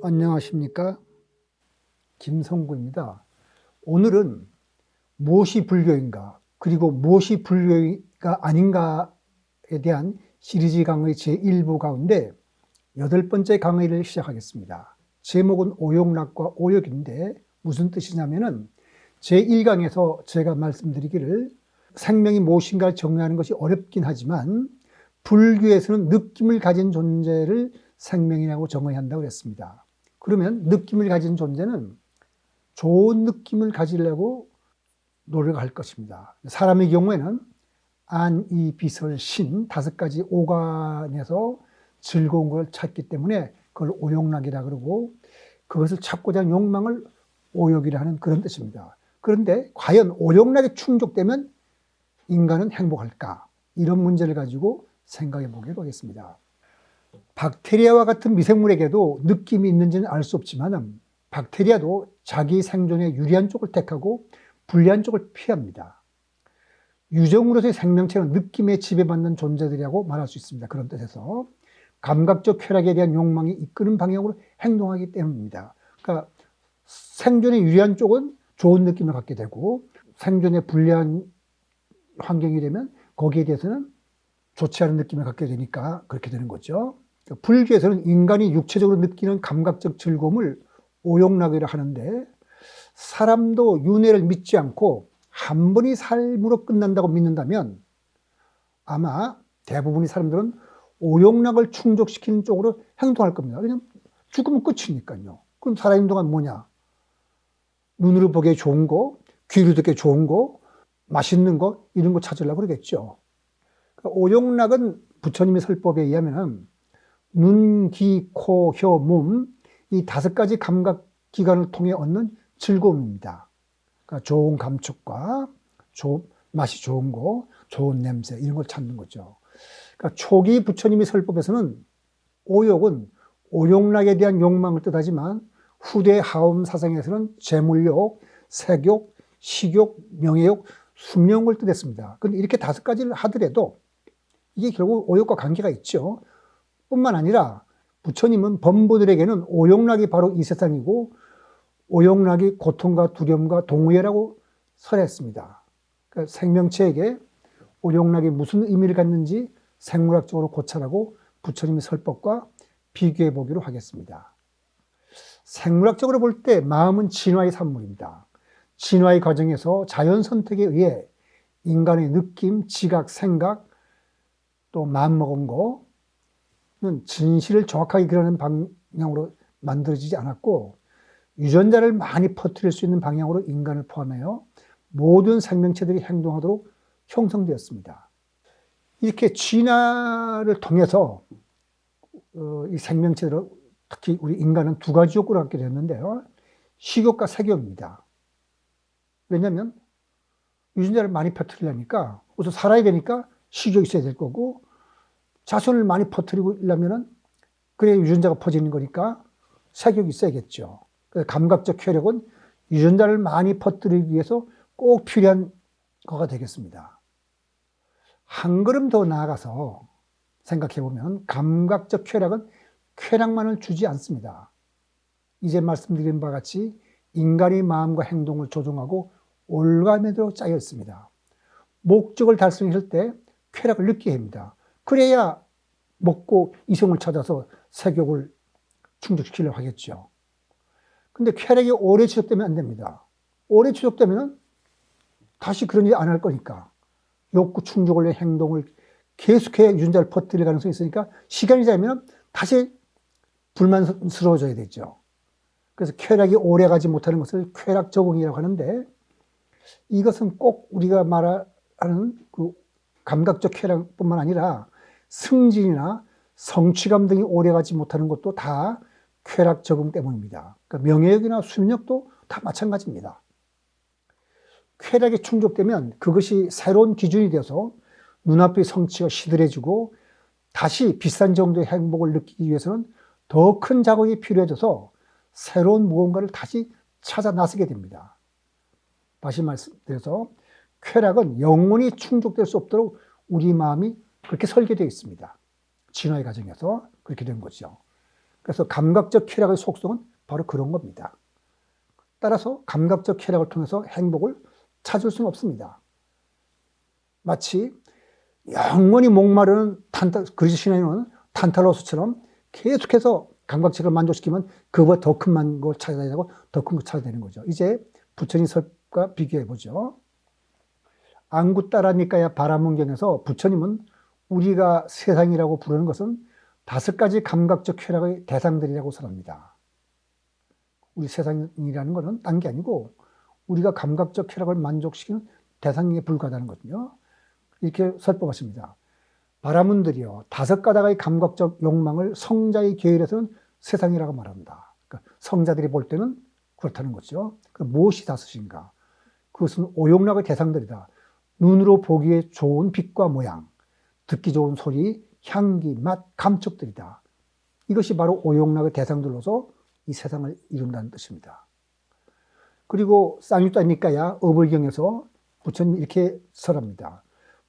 안녕하십니까? 김성구입니다. 오늘은 무엇이 불교인가, 그리고 무엇이 불교가 아닌가에 대한 시리즈 강의 제1부 가운데 8번째 강의를 시작하겠습니다. 제목은 오욕락과 오욕인데 무슨 뜻이냐면은 제1강에서 제가 말씀드리기를 생명이 무엇인가를 정의하는 것이 어렵긴 하지만 불교에서는 느낌을 가진 존재를 생명이라고 정의한다고 했습니다. 그러면 느낌을 가진 존재는 좋은 느낌을 가지려고 노력할 것입니다. 사람의 경우에는 안, 이, 비설, 신 5가지 오간에서 즐거운 걸 찾기 때문에 그걸 오욕락이라 그러고 그것을 찾고자 하는 욕망을 오욕이라 하는 그런 뜻입니다. 그런데 과연 오욕락에 충족되면 인간은 행복할까? 이런 문제를 가지고 생각해 보기로 하겠습니다. 박테리아와 같은 미생물에게도 느낌이 있는지는 알 수 없지만 박테리아도 자기 생존에 유리한 쪽을 택하고 불리한 쪽을 피합니다. 유정으로서의 생명체는 느낌에 지배받는 존재들이라고 말할 수 있습니다. 그런 뜻에서 감각적 쾌락에 대한 욕망이 이끄는 방향으로 행동하기 때문입니다. 그러니까 생존에 유리한 쪽은 좋은 느낌을 갖게 되고 생존에 불리한 환경이 되면 거기에 대해서는 좋지 않은 느낌을 갖게 되니까 그렇게 되는 거죠. 불교에서는 인간이 육체적으로 느끼는 감각적 즐거움을 오욕락이라 하는데 사람도 윤회를 믿지 않고 한 번이 삶으로 끝난다고 믿는다면 아마 대부분의 사람들은 오욕락을 충족시키는 쪽으로 행동할 겁니다. 왜냐하면 죽으면 끝이니까요. 그럼 살아있는 동안 뭐냐? 눈으로 보기에 좋은 거, 귀로 듣기에 좋은 거, 맛있는 거 이런 거 찾으려고 그러겠죠. 오욕락은 부처님의 설법에 의하면 눈, 귀, 코, 혀, 몸 이 5가지 감각 기관을 통해 얻는 즐거움입니다. 그러니까 좋은 감촉과 맛이 좋은 거, 좋은 냄새 이런 걸 찾는 거죠. 그러니까 초기 부처님의 설법에서는 오욕은 오욕락에 대한 욕망을 뜻하지만 후대 하엄 사상에서는 재물욕, 색욕, 식욕, 명예욕, 숙명을 뜻했습니다. 그런데 이렇게 5가지를 하더라도 이게 결국 오욕과 관계가 있죠. 뿐만 아니라 부처님은 범부들에게는 오욕락이 바로 이 세상이고 오욕락이 고통과 두려움과 동의라고 설했습니다. 그러니까 생명체에게 오욕락이 무슨 의미를 갖는지 생물학적으로 고찰하고 부처님의 설법과 비교해 보기로 하겠습니다. 생물학적으로 볼 때 마음은 진화의 산물입니다. 진화의 과정에서 자연 선택에 의해 인간의 느낌, 지각, 생각 또 마음먹은 거는 진실을 정확하게 그려내는 방향으로 만들어지지 않았고 유전자를 많이 퍼뜨릴 수 있는 방향으로 인간을 포함하여 모든 생명체들이 행동하도록 형성되었습니다. 이렇게 진화를 통해서 이 생명체들, 특히 우리 인간은 2가지 욕구를 갖게 됐는데요. 식욕과 색욕입니다. 왜냐하면 유전자를 많이 퍼뜨리려니까 우선 살아야 되니까 식욕이 있어야 될 거고 자손을 많이 퍼뜨리려면은 그래야 유전자가 퍼지는 거니까 색욕이 있어야겠죠. 그래서 감각적 쾌력은 유전자를 많이 퍼뜨리기 위해서 꼭 필요한 거가 되겠습니다. 한 걸음 더 나아가서 생각해 보면 감각적 쾌락은 쾌락만을 주지 않습니다. 이제 말씀드린 바와 같이 인간의 마음과 행동을 조종하고 올가매도록 짜여 있습니다. 목적을 달성했을 때 쾌락을 느끼게 합니다. 그래야 먹고 이성을 찾아서 색욕을 충족시키려고 하겠죠. 근데 쾌락이 오래 지속되면 안 됩니다. 오래 지속되면 다시 그런 일 안 할 거니까 욕구 충족을 위한 행동을 계속해야 유전자를 퍼뜨릴 가능성이 있으니까 시간이 지나면 다시 불만스러워져야 되죠. 그래서 쾌락이 오래 가지 못하는 것을 쾌락 적응이라고 하는데 이것은 꼭 우리가 말하는 그 감각적 쾌락뿐만 아니라 승진이나 성취감 등이 오래가지 못하는 것도 다 쾌락 적응 때문입니다. 그러니까 명예욕이나 수명욕도 다 마찬가지입니다. 쾌락이 충족되면 그것이 새로운 기준이 되어서 눈앞의 성취가 시들해지고 다시 비슷한 정도의 행복을 느끼기 위해서는 더 큰 자극이 필요해져서 새로운 무언가를 다시 찾아 나서게 됩니다. 다시 말씀드려서 쾌락은 영원히 충족될 수 없도록 우리 마음이 그렇게 설계되어 있습니다. 진화의 과정에서 그렇게 된 거죠. 그래서 감각적 쾌락의 속성은 바로 그런 겁니다. 따라서 감각적 쾌락을 통해서 행복을 찾을 수는 없습니다. 마치 영원히 목마르는 그리스 신화에는 탄탈로스처럼 계속해서 감각적을 만족시키면 그보다 더 큰 걸 찾아야 되고 더 큰 걸 찾아야 되는 거죠. 이제 부처님 설과 비교해 보죠. 안구 따라니까야 바라문경에서 부처님은 우리가 세상이라고 부르는 것은 5가지 감각적 쾌락의 대상들이라고 설합니다. 우리 세상이라는 것은 딴 게 아니고 우리가 감각적 쾌락을 만족시키는 대상에 불과하다는 거거든요. 이렇게 설법하십니다. 바라문들이요, 5가닥의 감각적 욕망을 성자의 계율에서는 세상이라고 말합니다. 그러니까 성자들이 볼 때는 그렇다는 거죠. 무엇이 5인가? 그것은 오욕락의 대상들이다. 눈으로 보기에 좋은 빛과 모양, 듣기 좋은 소리, 향기, 맛, 감촉들이다. 이것이 바로 오욕락의 대상들로서 이 세상을 이룬다는 뜻입니다. 그리고 쌍유따니까야 어불경에서 부처님이 이렇게 설합니다.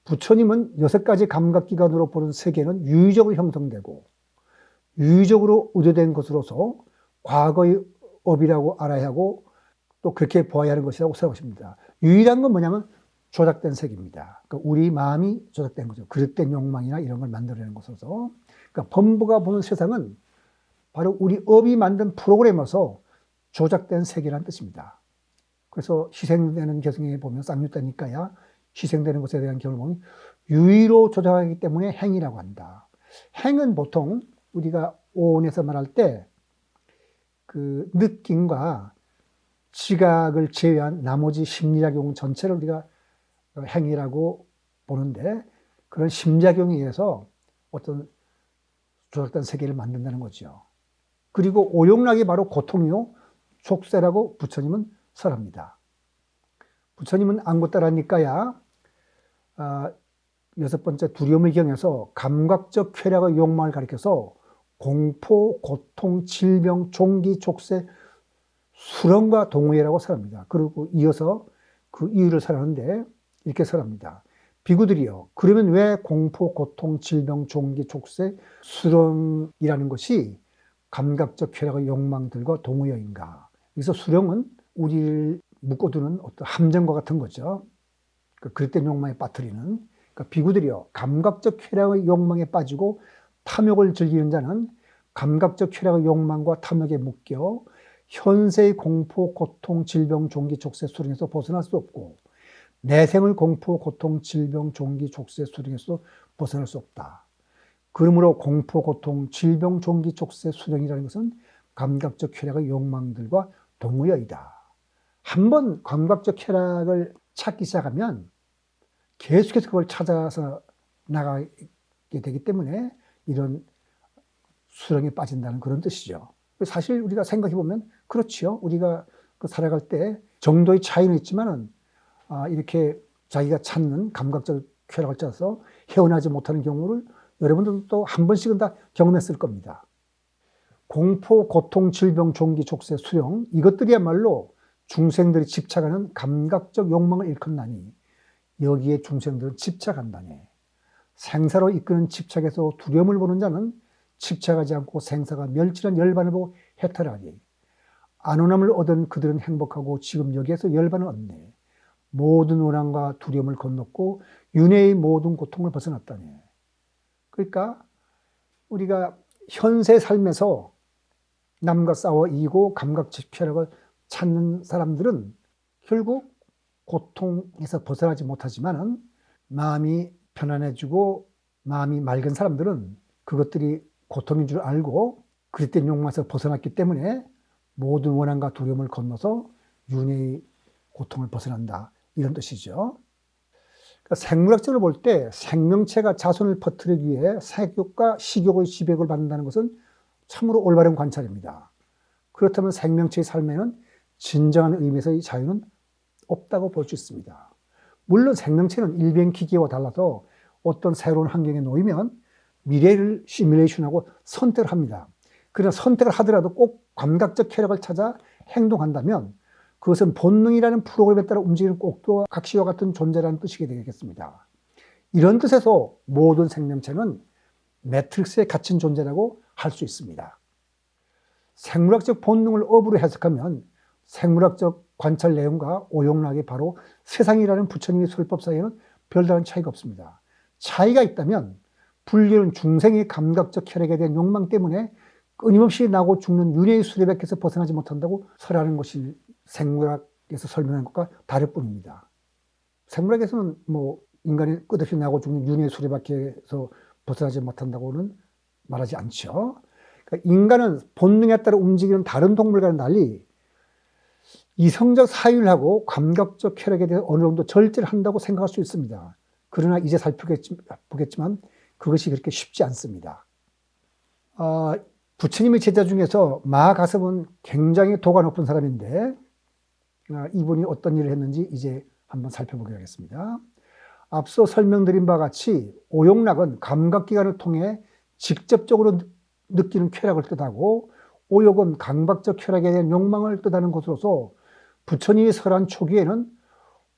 부처님은 6가지 감각기관으로 보는 세계는 유의적으로 형성되고 유의적으로 의도된 것으로서 과거의 업이라고 알아야 하고 또 그렇게 보아야 하는 것이라고 설하십니다. 유의란 건 뭐냐면 조작된 세계입니다. 그러니까 우리 마음이 조작된 거죠. 그릇된 욕망이나 이런 걸 만들어내는 것으로서. 그러니까 범부가 보는 세상은 바로 우리 업이 만든 프로그램에서 조작된 세계라는 뜻입니다. 그래서 희생되는 개성에 보면 쌍유따니까야 희생되는 것에 대한 경험을 보면 유의로 조작하기 때문에 행이라고 한다. 행은 보통 우리가 오온에서 말할 때 그 느낌과 지각을 제외한 나머지 심리작용 전체를 우리가 행위라고 보는데 그런 심작용에 의해서 어떤 조작된 세계를 만든다는 거죠. 그리고 오욕락이 바로 고통이요 족쇄라고 부처님은 설합니다. 부처님은 안구따라니까야 6번째 두려움의 경에서 감각적 쾌락의 욕망을 가리켜서 공포, 고통, 질병, 종기, 족쇄, 수렁과 동의라고 설합니다. 그리고 이어서 그 이유를 설하는데 이렇게 설합니다. 비구들이요. 그러면 왜 공포, 고통, 질병, 종기, 족쇄, 수렁이라는 것이 감각적 쾌락의 욕망들과 동의어인가? 여기서 수렁은 우리를 묶어두는 어떤 함정과 같은 거죠. 그릇된 욕망에 빠뜨리는. 그러니까 비구들이요. 감각적 쾌락의 욕망에 빠지고 탐욕을 즐기는 자는 감각적 쾌락의 욕망과 탐욕에 묶여 현세의 공포, 고통, 질병, 종기, 족쇄, 수렁에서 벗어날 수 없고 내생의 공포, 고통, 질병, 종기, 족쇄, 수렁에서 벗어날 수 없다. 그러므로 공포, 고통, 질병, 종기, 족쇄, 수렁이라는 것은 감각적 쾌락의 욕망들과 동의어이다. 한번 감각적 쾌락을 찾기 시작하면 계속해서 그걸 찾아서 나가게 되기 때문에 이런 수렁에 빠진다는 그런 뜻이죠. 사실 우리가 생각해 보면 그렇지요. 우리가 살아갈 때 정도의 차이는 있지만은 이렇게 자기가 찾는 감각적 쾌락을 찾아서 헤어나지 못하는 경우를 여러분들도 한 번씩은 다 경험했을 겁니다. 공포, 고통, 질병, 종기, 족쇄, 수령 이것들이야말로 중생들이 집착하는 감각적 욕망을 일컫나니 여기에 중생들은 집착한다네. 생사로 이끄는 집착에서 두려움을 보는 자는 집착하지 않고 생사가 멸실한 열반을 보고 해탈하니 안온함을 얻은 그들은 행복하고 지금 여기에서 열반을 얻네. 모든 원함과 두려움을 건넜고 윤회의 모든 고통을 벗어났다네. 그러니까 우리가 현세 삶에서 남과 싸워 이기고 감각적 쾌락을 찾는 사람들은 결국 고통에서 벗어나지 못하지만은 마음이 편안해지고 마음이 맑은 사람들은 그것들이 고통인 줄 알고 그릇된 욕망에서 벗어났기 때문에 모든 원한과 두려움을 건너서 윤회의 고통을 벗어난다. 이런 뜻이죠. 그러니까 생물학적으로 볼 때 생명체가 자손을 퍼뜨리기 위해 색욕과 식욕의 지배를 받는다는 것은 참으로 올바른 관찰입니다. 그렇다면 생명체의 삶에는 진정한 의미에서의 자유는 없다고 볼 수 있습니다. 물론 생명체는 일변 기계와 달라서 어떤 새로운 환경에 놓이면 미래를 시뮬레이션하고 선택을 합니다. 그러나 선택을 하더라도 꼭 감각적 쾌락을 찾아 행동한다면 그것은 본능이라는 프로그램에 따라 움직이는 꼭두와 각시와 같은 존재라는 뜻이 되겠습니다. 이런 뜻에서 모든 생명체는 매트릭스에 갇힌 존재라고 할 수 있습니다. 생물학적 본능을 업으로 해석하면 생물학적 관찰 내용과 오용락이 바로 세상이라는 부처님의 설법 사이에는 별다른 차이가 없습니다. 차이가 있다면 불교는 중생의 감각적 쾌락에 대한 욕망 때문에 끊임없이 나고 죽는 윤회의 수레바퀴에서 벗어나지 못한다고 설하는 것이 생물학에서 설명한 것과 다를 뿐입니다. 생물학에서는 뭐 인간이 끝없이 나고 죽는 윤회의 수레바퀴에서 벗어나지 못한다고는 말하지 않죠. 그러니까 인간은 본능에 따라 움직이는 다른 동물과는 달리 이성적 사유하고 감각적 쾌락에 대해 어느 정도 절제를 한다고 생각할 수 있습니다. 그러나 이제 살펴보겠지만 그것이 그렇게 쉽지 않습니다. 부처님의 제자 중에서 마가섭은 굉장히 도가 높은 사람인데 이분이 어떤 일을 했는지 이제 한번 살펴보기로 하겠습니다. 앞서 설명드린 바와 같이 오용락은 감각기관을 통해 직접적으로 느끼는 쾌락을 뜻하고 오욕은 감각적 쾌락에 대한 욕망을 뜻하는 것으로서 부처님이 설한 초기에는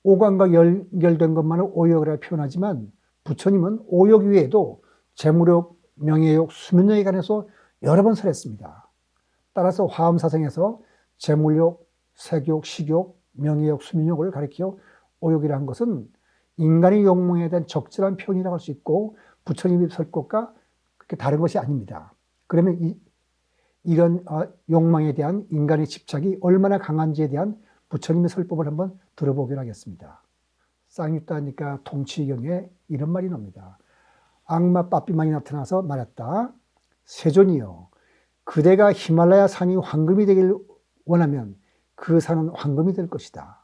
오감과 연결된 것만을 오욕이라 표현하지만 부처님은 오욕 외에도 재물욕, 명예욕, 수면욕에 관해서 여러 번 설했습니다. 따라서 화엄사상에서 재물욕, 색욕, 식욕, 명예욕, 수면욕을 가리켜 오욕이라 한 것은 인간의 욕망에 대한 적절한 표현이라고 할 수 있고 부처님이 설 것과 그렇게 다른 것이 아닙니다. 그러면 이런 욕망에 대한 인간의 집착이 얼마나 강한지에 대한 부처님의 설법을 한번 들어보기로 하겠습니다. 쌍유따니까 통치경에 이런 말이 나옵니다. 악마 빠삐만이 나타나서 말했다. 세존이여, 그대가 히말라야 산이 황금이 되길 원하면 그 산은 황금이 될 것이다.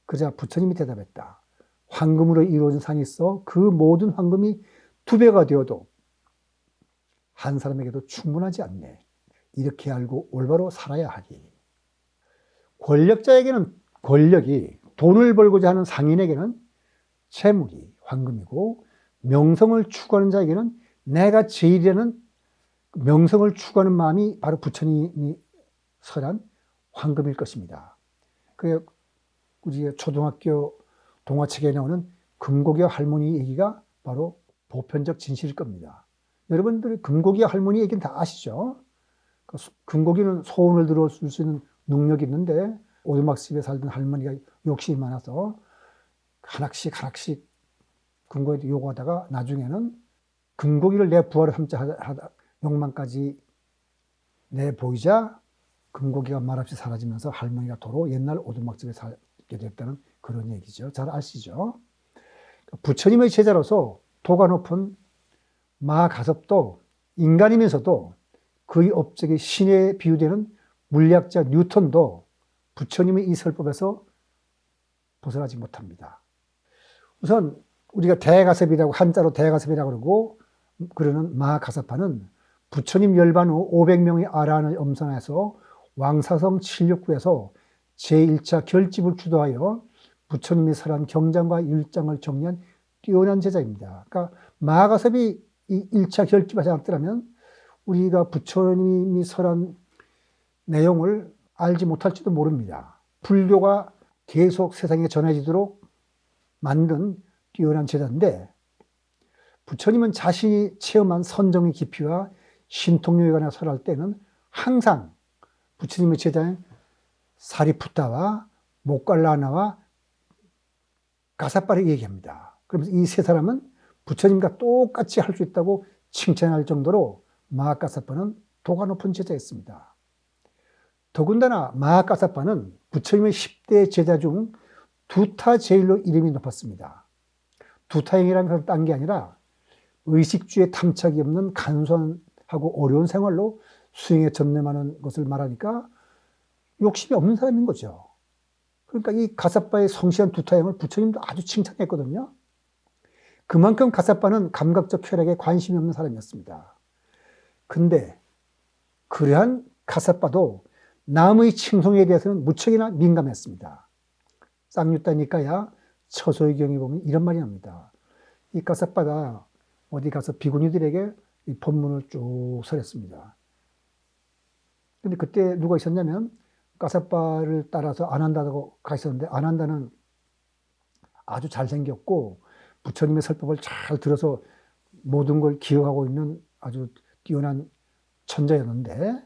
그러자 부처님이 대답했다. 황금으로 이루어진 산이 있어 그 모든 황금이 2배가 되어도 한 사람에게도 충분하지 않네. 이렇게 알고 올바로 살아야 하리. 권력자에게는 권력이, 돈을 벌고자 하는 상인에게는 재물이 황금이고, 명성을 추구하는 자에게는 내가 제일이라는 명성을 추구하는 마음이 바로 부처님이 설한 황금일 것입니다. 그 우리 초등학교 동화책에 나오는 금고기와 할머니 얘기가 바로 보편적 진실일 겁니다. 여러분들이 금고기와 할머니 얘기는 다 아시죠? 금고기는 소원을 들어줄 수 있는 능력이 있는데 오두막집에 살던 할머니가 욕심이 많아서 하나씩 금고기도 요구하다가 나중에는 금고기를 내 부하로 삼자 하다 욕망까지 내보이자 금고기가 말없이 사라지면서 할머니가 도로 옛날 오두막집에 살게 됐다는 그런 얘기죠. 잘 아시죠? 부처님의 제자로서 도가 높은 마가섭도 인간이면서도 그의 업적이 신에 비유되는 물리학자 뉴턴도 부처님의 이 설법에서 벗어나지 못합니다. 우선 우리가 대가섭이라고 한자로 대가섭이라고 그러고 그러는 마가섭파는 부처님 열반 후 500명의 아라한을 엄선해서 왕사성 769에서 제1차 결집을 주도하여 부처님이 설한 경장과 율장을 정리한 뛰어난 제자입니다. 그러니까 마가섭이 이 1차 결집하지 않았더라면 우리가 부처님이 설한 내용을 알지 못할지도 모릅니다. 불교가 계속 세상에 전해지도록 만든 뛰어난 제자인데 부처님은 자신이 체험한 선정의 깊이와 신통력에 관해 설할 때는 항상 부처님의 제자인 사리푸타와 모갈라나와 가사빠를 얘기합니다. 그러면서 이 세 사람은 부처님과 똑같이 할 수 있다고 칭찬할 정도로 마하가사파는 도가 높은 제자였습니다. 더군다나 마하가사파는 부처님의 10대 제자 중 두타 제일로 이름이 높았습니다. 두타행이라는 것은 딴 게 아니라 의식주의 탐착이 없는 간소하고 어려운 생활로 수행에 전념하는 것을 말하니까 욕심이 없는 사람인 거죠. 그러니까 이 가사빠의 성실한 두타행을 부처님도 아주 칭찬했거든요. 그만큼 가사빠는 감각적 쾌락에 관심이 없는 사람이었습니다. 근데 그러한 가사빠도 남의 칭송에 대해서는 무척이나 민감했습니다. 쌍유따니까야 처소의 경에 보면 이런 말이 납니다. 이 가사빠가 어디 가서 비구니들에게 이 법문을 쭉 설했습니다. 근데 그때 누가 있었냐면 가사빠를 따라서 안한다고 가 있었는데 안한다는 아주 잘생겼고 부처님의 설법을 잘 들어서 모든 걸 기억하고 있는 아주 뛰어난 천자였는데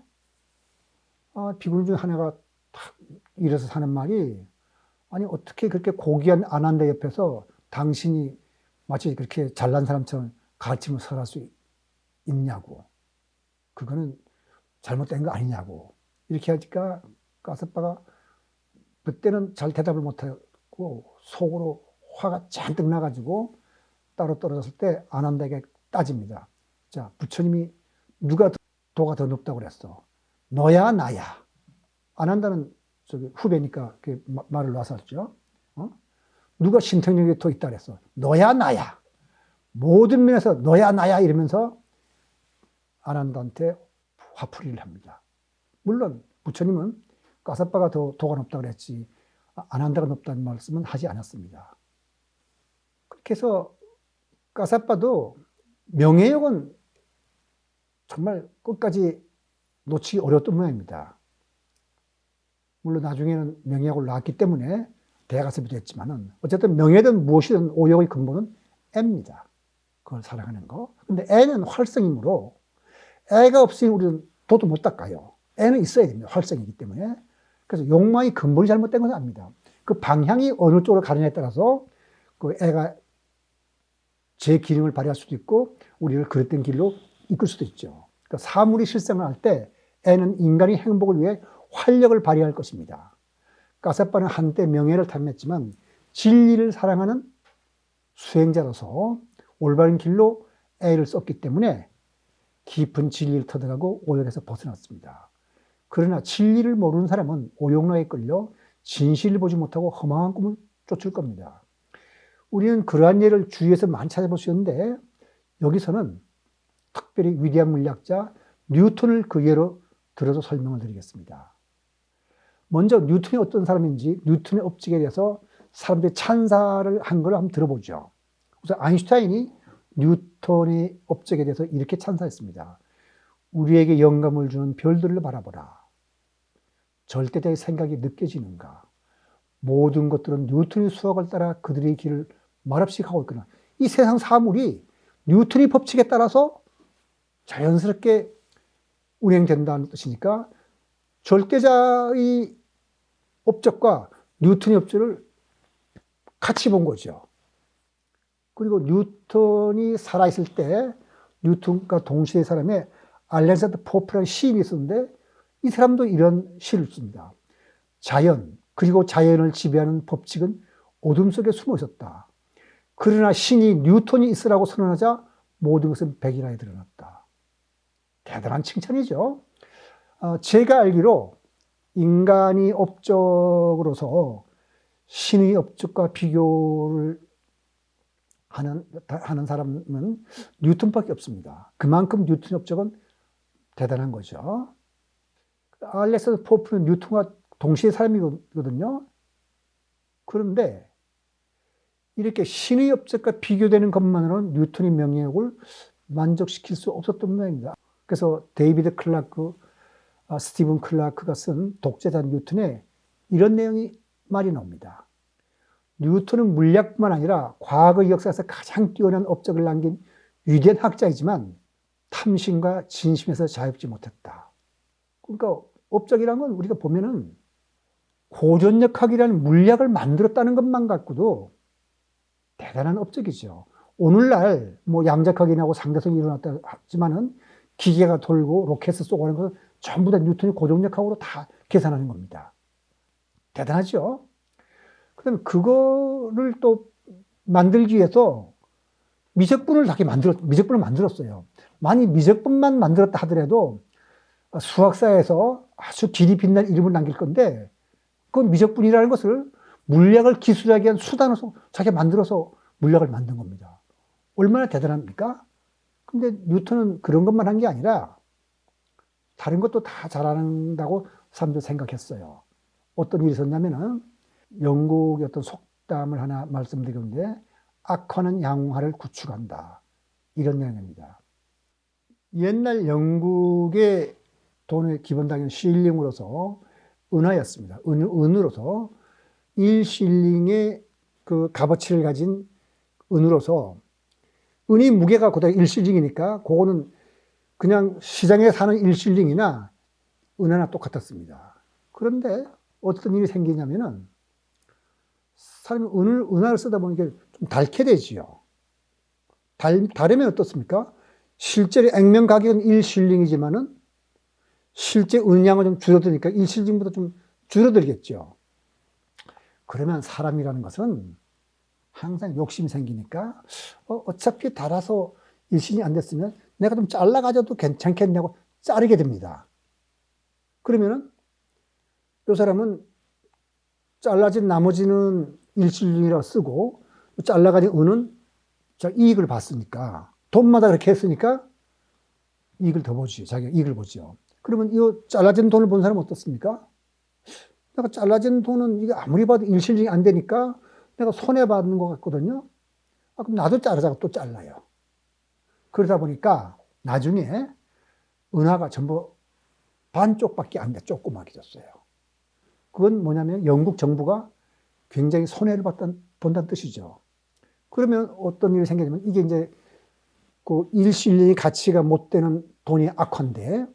비구니 중 하나가 탁 일어서 하는 말이, 아니 어떻게 그렇게 고귀한 아난다 옆에서 당신이 마치 그렇게 잘난 사람처럼 가르침을 설할 수 있냐고. 그거는 잘못된 거 아니냐고. 이렇게 하니까 까스빠가 그때는 잘 대답을 못하고 속으로 화가 잔뜩 나가지고 따로 떨어졌을 때 아난다에게 따집니다. 자, 부처님이 누가 도가 더 높다고 그랬어? 너야 나야. 아난다는 저기 후배니까 말을 놨었죠. 누가 신통력이 더 있다 그랬어? 너야 나야. 모든 면에서 너야 나야 이러면서 아난다한테 화풀이를 합니다. 물론 부처님은 까사빠가 더 도가 높다고 그랬지 아난다가 높다는 말씀은 하지 않았습니다. 그렇게 해서 까사빠도 명예욕은 정말 끝까지 놓치기 어려웠던 모양입니다. 물론 나중에는 명예욕을 낳았기 때문에 대가섭이 됐지만은 어쨌든 명예든 무엇이든 오욕의 근본은 애입니다. 그걸 사랑하는 거. 근데 애는 활성이므로 애가 없으니 우리는 도도 못 닦아요. 애는 있어야 됩니다. 활성이기 때문에. 그래서 욕망의 근본이 잘못된 것은 압니다. 그 방향이 어느 쪽으로 가느냐에 따라서 그 애가 제 기능을 발휘할 수도 있고 우리를 그랬던 길로 이끌 수도 있죠. 그러니까 사물이 실생을 할 때 애는 인간의 행복을 위해 활력을 발휘할 것입니다. 까사빠는 한때 명예를 탐냈지만 진리를 사랑하는 수행자로서 올바른 길로 애를 썼기 때문에 깊은 진리를 터득하고 오욕에서 벗어났습니다. 그러나 진리를 모르는 사람은 오욕로에 끌려 진실을 보지 못하고 허망한 꿈을 쫓을 겁니다. 우리는 그러한 예를 주위에서 많이 찾아볼 수 있는데 여기서는 특별히 위대한 물리학자 뉴턴을 그 예로 들어서 설명을 드리겠습니다. 먼저 뉴턴이 어떤 사람인지 뉴턴의 업적에 대해서 사람들이 찬사를 한 걸 한번 들어보죠. 우선 아인슈타인이 뉴턴의 업적에 대해서 이렇게 찬사했습니다. 우리에게 영감을 주는 별들을 바라보라. 절대적인 생각이 느껴지는가. 모든 것들은 뉴턴의 수학을 따라 그들의 길을 말없이 가고 있구나. 이 세상 사물이 뉴턴의 법칙에 따라서 자연스럽게 운행된다는 뜻이니까 절대자의 업적과 뉴턴의 업적을 같이 본 거죠. 그리고 뉴턴이 살아있을 때 뉴턴과 동시에 사람의 알렉산더 포프라는 시인이 있었는데 이 사람도 이런 시를 씁니다. 자연, 그리고 자연을 지배하는 법칙은 어둠 속에 숨어 있었다. 그러나 신이 뉴턴이 있으라고 선언하자 모든 것은 백일하에 드러났다. 대단한 칭찬이죠. 제가 알기로 인간이 업적으로서 신의 업적과 비교를 하는 사람은 뉴턴밖에 없습니다. 그만큼 뉴턴의 업적은 대단한 거죠. 알렉산더 포프는 뉴턴과 동시에 사람이거든요. 그런데 이렇게 신의 업적과 비교되는 것만으로는 뉴턴의 명예욕을 만족시킬 수 없었던 모양입니다. 그래서 데이비드 클라크, 스티븐 클라크가 쓴 독재자 뉴턴에 이런 내용이 말이 나옵니다. 뉴턴은 물리학뿐만 아니라 과거 역사에서 가장 뛰어난 업적을 남긴 위대한 학자이지만 탐심과 진심에서 자유롭지 못했다. 그러니까 업적이라는 건 우리가 보면은 고전역학이라는 물리학을 만들었다는 것만 갖고도 대단한 업적이죠. 오늘날 뭐 양자역학이 나고 상대성이 일어났다 하지만은 기계가 돌고 로켓을 쏘고 하는 것은 전부 다 뉴턴이 고전역학으로 다 계산하는 겁니다. 대단하죠? 그다음에 그거를 또 만들기 위해서 미적분을 만들었어요. 만약 미적분만 만들었다 하더라도 수학사에서 아주 길이 빛난 이름을 남길 건데 그 미적분이라는 것을 물리학을 기술하기 위한 수단으로 자기가 만들어서 물리학을 만든 겁니다. 얼마나 대단합니까? 근데 뉴턴은 그런 것만 한 게 아니라 다른 것도 다 잘한다고 사람들 생각했어요. 어떤 일이 있었냐면은 영국의 어떤 속담을 하나 말씀드리는데 악화는 양화를 구축한다. 이런 내용입니다. 옛날 영국의 돈의 기본 단위는 실링으로서 은화였습니다. 은으로서 1실링의 그 값어치를 가진 은으로서 은이 무게가 그대로 1실링이니까 그거는 그냥 시장에 사는 1실링이나 은하나 똑같았습니다. 그런데 어떤 일이 생기냐면은 사람이 은하를 쓰다 보니까 좀 닳게 되지요. 다르면 어떻습니까? 실제로 액면 가격은 1실링이지만은 실제 은량은 좀 줄어드니까 1실링보다 좀 줄어들겠죠. 그러면 사람이라는 것은 항상 욕심이 생기니까 어차피 달아서 일신이 안 됐으면 내가 좀 잘라가져도 괜찮겠냐고 자르게 됩니다. 그러면은 이 사람은 잘라진 나머지는 일실링이라고 쓰고 잘라가진 은은 이익을 봤으니까 돈마다 그렇게 했으니까 이익을 더 보지. 자기가 이익을 보죠. 그러면 이 잘라진 돈을 본 사람은 어떻습니까? 내가 잘라진 돈은 이게 아무리 봐도 일실링이 안 되니까 내가 손해받는 것 같거든요. 그럼 나도 자르자고 또 잘라요. 그러다 보니까 나중에 은하가 전부 반쪽밖에 안 돼. 조그맣게 졌어요. 그건 뭐냐면 영국 정부가 굉장히 손해를 본다는 뜻이죠. 그러면 어떤 일이 생기냐면 이게 이제 그 일실링이 가치가 못 되는 돈이 악화인데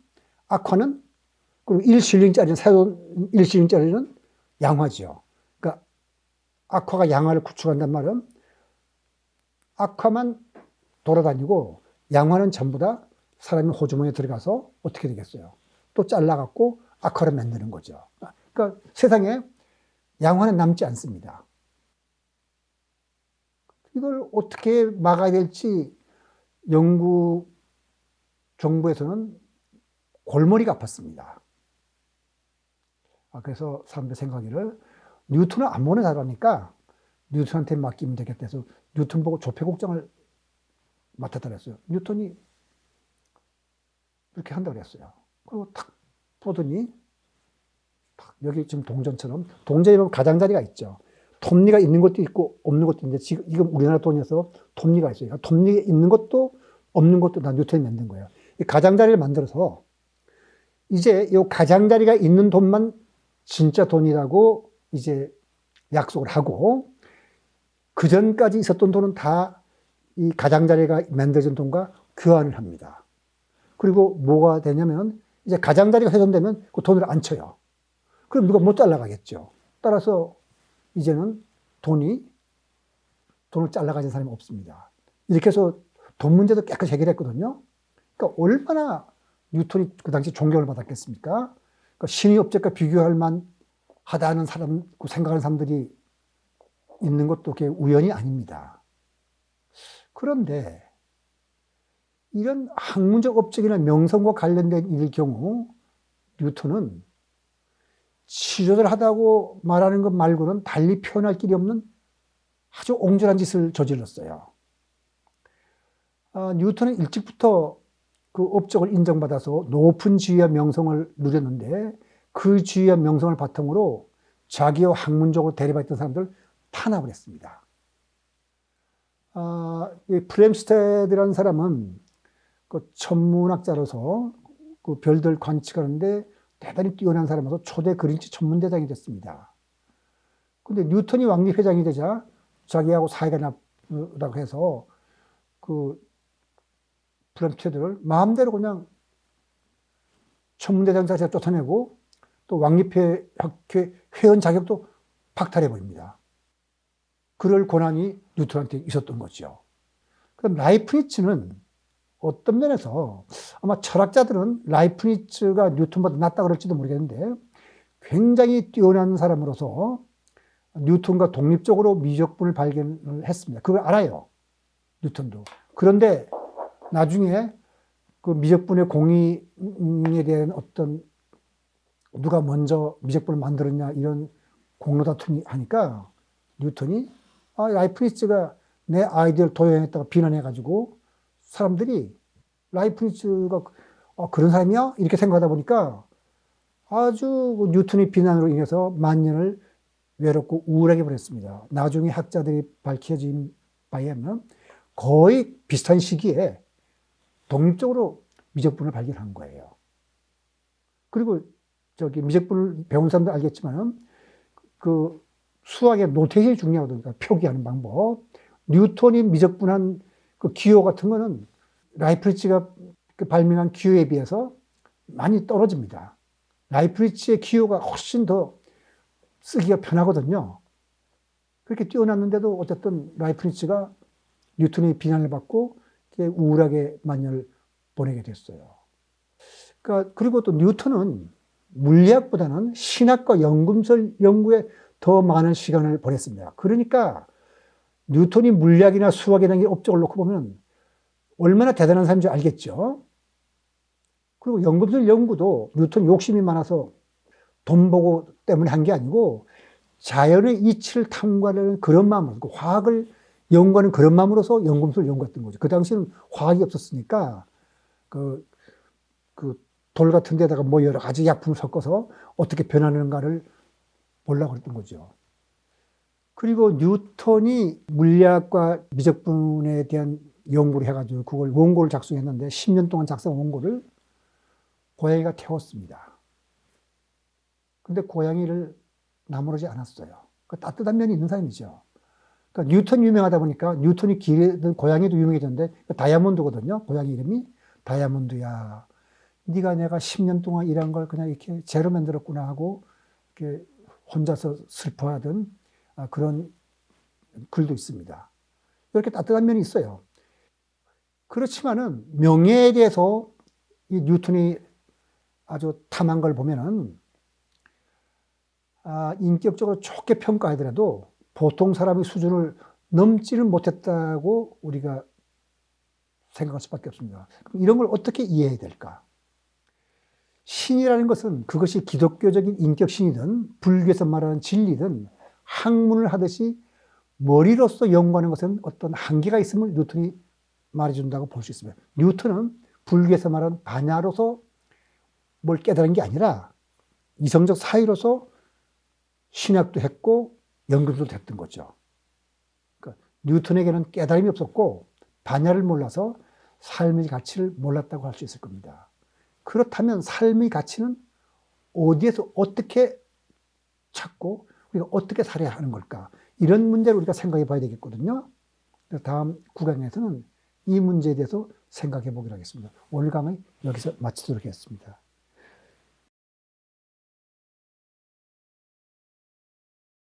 악화는 그리고 1실링짜리는 새로운 1실링짜리는 양화죠. 그러니까 악화가 양화를 구축한단 말은 악화만 돌아다니고 양화는 전부 다 사람이 호주머니에 들어가서 어떻게 되겠어요? 또 잘라갖고 악화를 만드는 거죠. 그러니까 세상에 양화는 남지 않습니다. 이걸 어떻게 막아야 될지 영국 정부에서는 골머리가 아팠습니다. 그래서 사람들 생각하기를 뉴턴은 안 보는 사람이니까 뉴턴한테 맡기면 되겠다 해서 뉴턴 보고 조폐국장을 맡았다 그랬어요. 뉴턴이 이렇게 한다고 그랬어요. 그리고 탁 보더니 여기 지금 동전처럼 동전에 보면 가장자리가 있죠. 톱니가 있는 것도 있고 없는 것도 있는데 지금 우리나라 돈에서 톱니가 있어요. 그러니까 톱니 있는 것도 없는 것도 다 뉴턴이 만든 거예요. 이 가장자리를 만들어서 이제 이 가장자리가 있는 돈만 진짜 돈이라고 이제 약속을 하고 그 전까지 있었던 돈은 다 이 가장자리가 만들어진 돈과 교환을 합니다. 그리고 뭐가 되냐면 이제 가장자리가 훼손되면 그 돈을 안 쳐요. 그럼 누가 못 잘라가겠죠. 따라서 이제는 돈을 잘라가진 사람이 없습니다. 이렇게 해서 돈 문제도 깨끗이 해결했거든요. 그러니까 얼마나 뉴턴이 그 당시 존경을 받았겠습니까? 그러니까 신의 업적과 비교할 만하다는 사람, 생각하는 사람들이 있는 것도 그게 우연이 아닙니다. 그런데 이런 학문적 업적이나 명성과 관련된 일일 경우 뉴턴은 치료를 하다고 말하는 것 말고는 달리 표현할 길이 없는 아주 옹졸한 짓을 저질렀어요. 뉴턴은 일찍부터 그 업적을 인정받아서 높은 지위와 명성을 누렸는데 그 지위와 명성을 바탕으로 자기와 학문적으로 대립했던 사람들 탄압을 했습니다. 이 프렘스테드라는 사람은 그 천문학자로서 그 별들 관측하는데 대단히 뛰어난 사람으로서 초대 그린치 천문대장이 됐습니다. 근데 뉴턴이 왕립회장이 되자 자기하고 사이가 나쁘다고 해서 그 프렘스테드를 마음대로 그냥 천문대장 자체가 쫓아내고 또 왕립회 회원 자격도 박탈해버립니다. 그럴 권한이 뉴턴한테 있었던 거죠. 그럼 라이프니츠는 어떤 면에서 아마 철학자들은 라이프니츠가 뉴턴보다 낫다 그럴지도 모르겠는데 굉장히 뛰어난 사람으로서 뉴턴과 독립적으로 미적분을 발견을 했습니다. 그걸 알아요. 뉴턴도. 그런데 나중에 그 미적분의 공의에 대한 어떤 누가 먼저 미적분을 만들었냐 이런 공로 다툼이 하니까 뉴턴이 라이프니츠가 내 아이디어를 도용했다고 비난해가지고 사람들이 라이프니츠가 그런 사람이야? 이렇게 생각하다 보니까 아주 뉴턴의 비난으로 인해서 만년을 외롭고 우울하게 보냈습니다. 나중에 학자들이 밝혀진 바에 의하면 거의 비슷한 시기에 독립적으로 미적분을 발견한 거예요. 그리고 미적분을 배운 사람도 알겠지만 그 수학의 노테이션이 중요하거든요. 그러니까 표기하는 방법. 뉴턴이 미적분한 그 기호 같은 거는 라이프니츠가 발명한 기호에 비해서 많이 떨어집니다. 라이프니츠의 기호가 훨씬 더 쓰기가 편하거든요. 그렇게 뛰어났는데도 어쨌든 라이프니츠가 뉴턴의 비난을 받고 우울하게 만년을 보내게 됐어요. 그러니까 그리고 또 뉴턴은 물리학보다는 신학과 연금술 연구에 더 많은 시간을 보냈습니다. 그러니까 뉴턴이 물리학이나 수학이라는 게 업적을 놓고 보면 얼마나 대단한 사람인지 알겠죠. 그리고 연금술 연구도 뉴턴 욕심이 많아서 돈 보고 때문에 한 게 아니고 자연의 이치를 탐구하는 그런 마음으로, 화학을 연구하는 그런 마음으로서 연금술을 연구했던 거죠. 그 당시에는 화학이 없었으니까 그 돌 같은 데다가 뭐 여러 가지 약품을 섞어서 어떻게 변하는가를 보려고 했던 거죠. 그리고 뉴턴이 물리학과 미적분에 대한 연구를 해가지고 그걸 원고를 작성했는데 10년 동안 작성한 원고를 고양이가 태웠습니다. 근데 고양이를 나무르지 않았어요. 그 따뜻한 면이 있는 사람이죠. 그러니까 뉴턴이 유명하다 보니까 뉴턴이 기르던 고양이도 유명해졌는데 다이아몬드거든요. 고양이 이름이 다이아몬드야. 네가 내가 10년 동안 일한 걸 그냥 이렇게 제로 만들었구나 하고 이렇게 혼자서 슬퍼하던 그런 글도 있습니다. 이렇게 따뜻한 면이 있어요. 그렇지만은 명예에 대해서 이 뉴턴이 아주 탐한 걸 보면은 인격적으로 좋게 평가하더라도 보통 사람의 수준을 넘지는 못했다고 우리가 생각할 수밖에 없습니다. 그럼 이런 걸 어떻게 이해해야 될까? 신이라는 것은 그것이 기독교적인 인격신이든 불교에서 말하는 진리든 학문을 하듯이 머리로서 연구하는 것은 어떤 한계가 있음을 뉴턴이 말해준다고 볼 수 있습니다. 뉴턴은 불교에서 말하는 반야로서 뭘 깨달은 게 아니라 이성적 사회로서 신학도 했고 연금술도 했던 거죠. 그러니까 뉴턴에게는 깨달음이 없었고 반야를 몰라서 삶의 가치를 몰랐다고 할 수 있을 겁니다. 그렇다면 삶의 가치는 어디에서 어떻게 찾고 우리가 어떻게 살아야 하는 걸까? 이런 문제를 우리가 생각해 봐야 되겠거든요. 다음 구강에서는 이 문제에 대해서 생각해 보기로 하겠습니다. 오늘 강의 여기서 마치도록 하겠습니다.